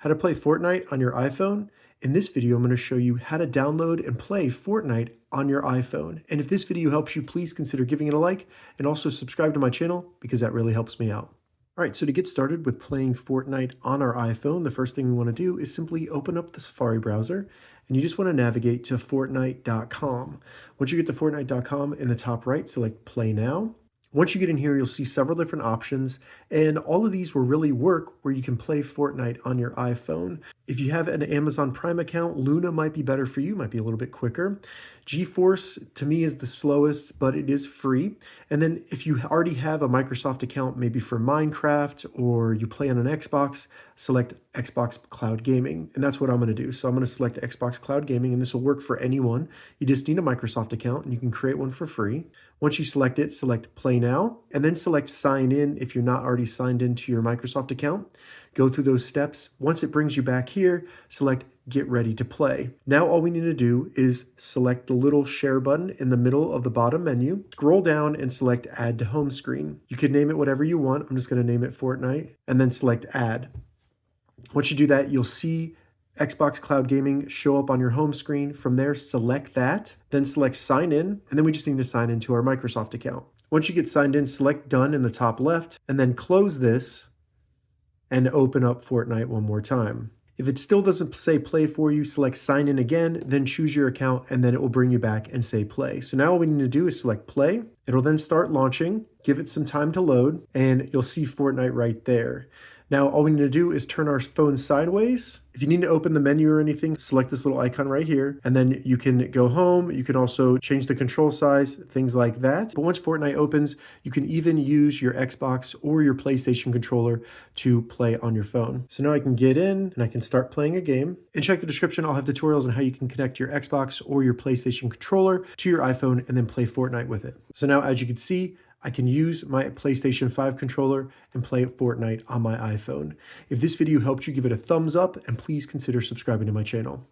how to play Fortnite on your iPhone. In this video, I'm going to show you how to download and play Fortnite on your iPhone. And if this video helps you, please consider giving it a like and also subscribe to my channel because that really helps me out. All right, so to get started with playing Fortnite on our iPhone, the first thing we want to do is simply open up the Safari browser and you just want to navigate to Fortnite.com. Once you get to Fortnite.com, in the top right, select Play Now. Once you get in here, you'll see several different options, and all of these will really work where you can play Fortnite on your iPhone. If you have an Amazon Prime account, Luna might be better for you, might be a little bit quicker. GeForce, to me, is the slowest, but it is free. And then if you already have a Microsoft account, maybe for Minecraft, or you play on an Xbox, select Xbox Cloud Gaming. And that's what I'm going to do. So I'm going to select Xbox Cloud Gaming, and this will work for anyone. You just need a Microsoft account, and you can create one for free. Once you select it, select Play Now, and then select Sign In if you're not already signed into your Microsoft account. Go through those steps. Once it brings you back here, select Get Ready to Play. Now all we need to do is select the little share button in the middle of the bottom menu, scroll down and select Add to Home Screen. You can name it whatever you want. I'm just going to name it Fortnite, and then select Add. Once you do that, you'll see Xbox Cloud Gaming show up on your home screen. From there, select that, then select Sign In, and then we just need to sign into our Microsoft account. Once you get signed in, select Done in the top left, and then close this and open up Fortnite one more time. If it still doesn't say play for you, select Sign In again, then choose your account, and then it will bring you back and say play. So now all we need to do is select play. It'll then start launching, give it some time to load, and you'll see Fortnite right there. Now, all we need to do is turn our phone sideways. If you need to open the menu or anything, select this little icon right here, and then you can go home. You can also change the control size, things like that. But once Fortnite opens, you can even use your Xbox or your PlayStation controller to play on your phone. So now I can get in and I can start playing a game. And check the description, I'll have tutorials on how you can connect your Xbox or your PlayStation controller to your iPhone and then play Fortnite with it. So now, as you can see, I can use my PlayStation 5 controller and play Fortnite on my iPhone. If this video helped you, give it a thumbs up and please consider subscribing to my channel.